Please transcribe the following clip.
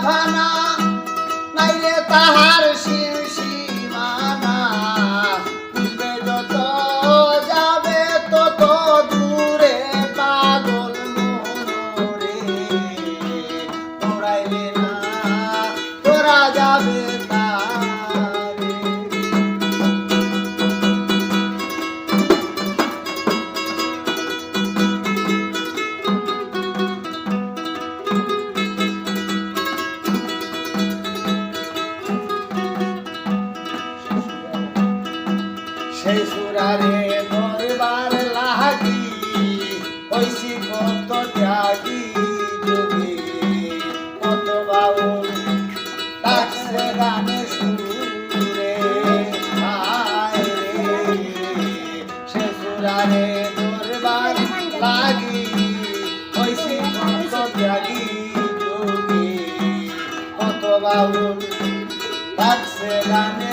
খানা নাইলে তাহার সীমানা বুঝবে যত যাবে তত দূরে পাগল মনরে তোরাইলে না তোরা যাবে তারে সেই সুরারে দরবার লাগি হইছি কত ত্যাগী যোগী কত বাউল ডাকছে গানে সুরে হায় রে সে সুরারে দরবার লাগি হইছি কত ত্যাগী যোগী কত বাউল ডাকছে গানে